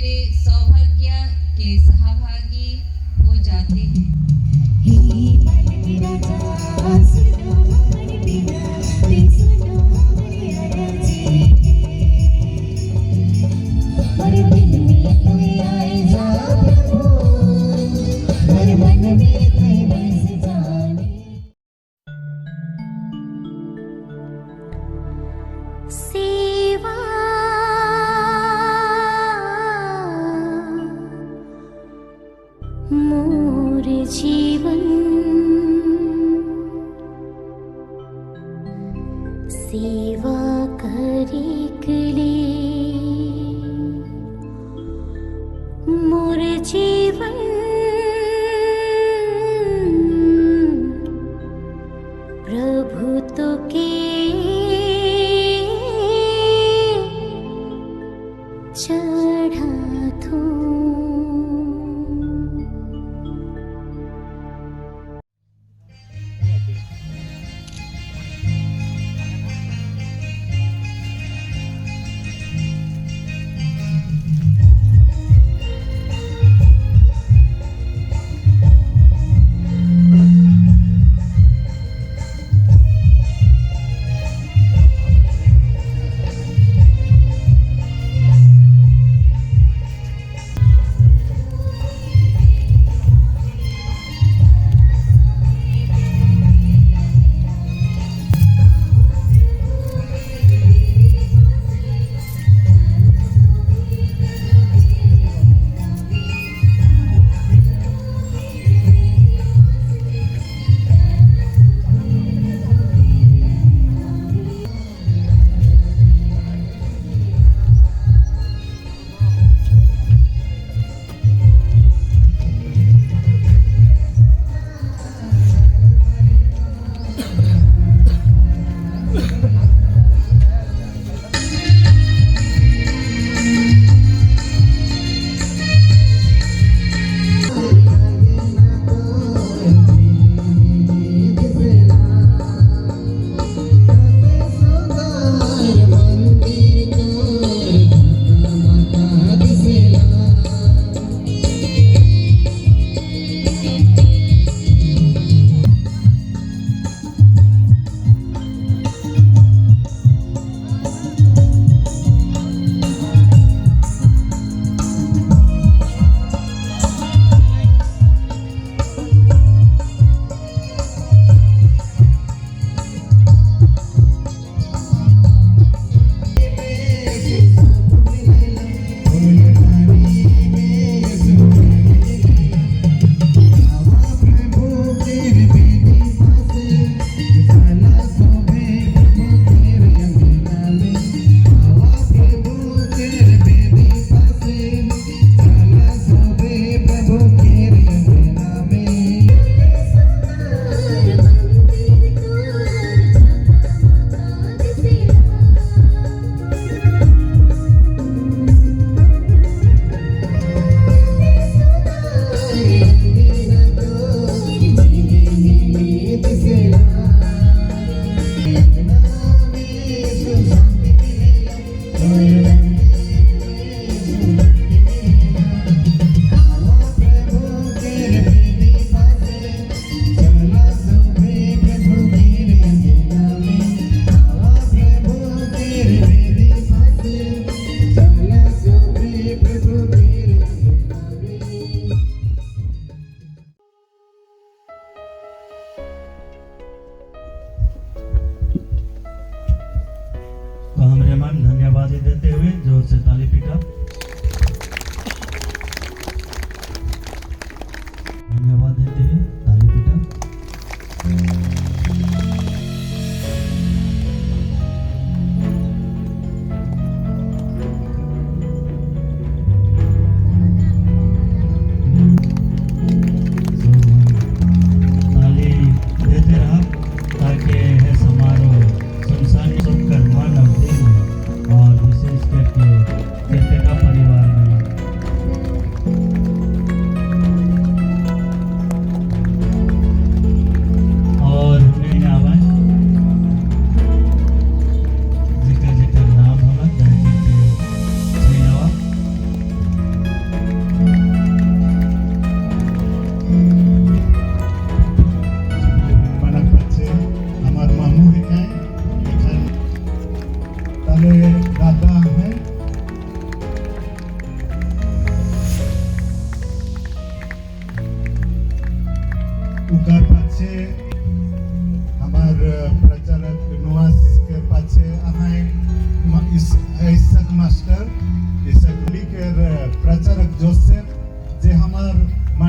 मेरे सौभाग्य के सहभागी हो जाते हैं। सेवा मोर जीवन, सेवा करिकले मोर जीवन, प्रभु तो के चढ़ा दूं।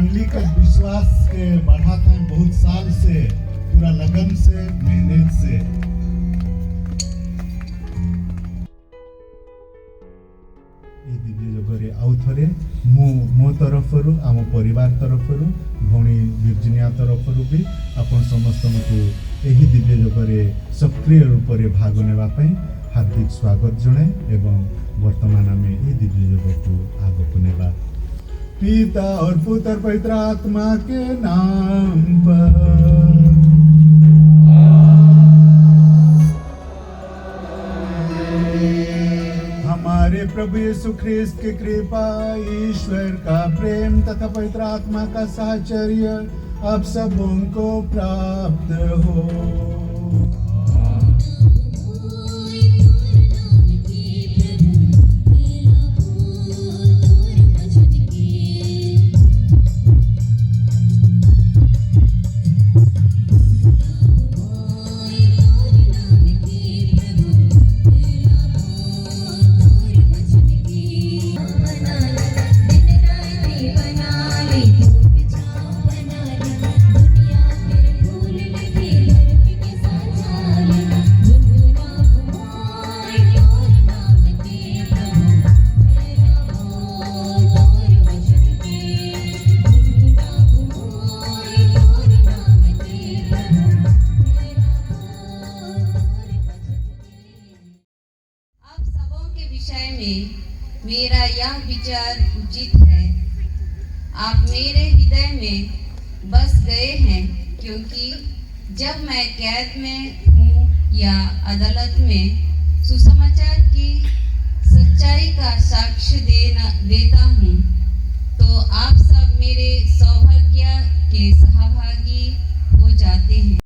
फैमिली का विश्वास के बढ़ाते हैं बहुत साल से, पूरा लगन से, मेहनत से। ये दिव्य जगरे आउ थरे मो तरफरु आम परिवार तरफरु भौणी विर्जिनिया तरफरु भी आपण समस्त को एही दिव्य जगरे सक्रिय रूप से भाग नेबा पई हार्दिक स्वागत जनाए एवं वर्तमान आम ये दिव्य जग को आग को नेबा। पिता और पुत्र पवित्र आत्मा के नाम पर। हमारे प्रभु यीशु ख्रिस्त की कृपा, ईश्वर का प्रेम तथा पवित्र आत्मा का साहचर्य आप सबों को प्राप्त हो। मेरा यह विचार उचित है, आप मेरे हृदय में बस गए हैं, क्योंकि जब मैं कैद में हूँ या अदालत में सुसमाचार की सच्चाई का साक्ष्य देता हूँ, तो आप सब मेरे सौभाग्य के सहभागी हो जाते हैं।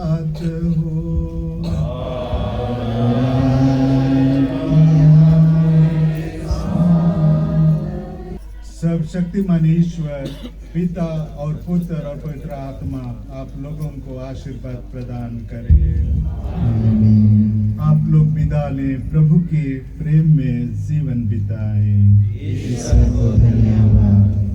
साथ हो। सब शक्तिमान ईश्वर पिता और पुत्र और पवित्र आत्मा आप लोगों को आशीर्वाद प्रदान करे। आप लोग विदा लें, प्रभु के प्रेम में जीवन बिताएं। ईश्वर को धन्यवाद।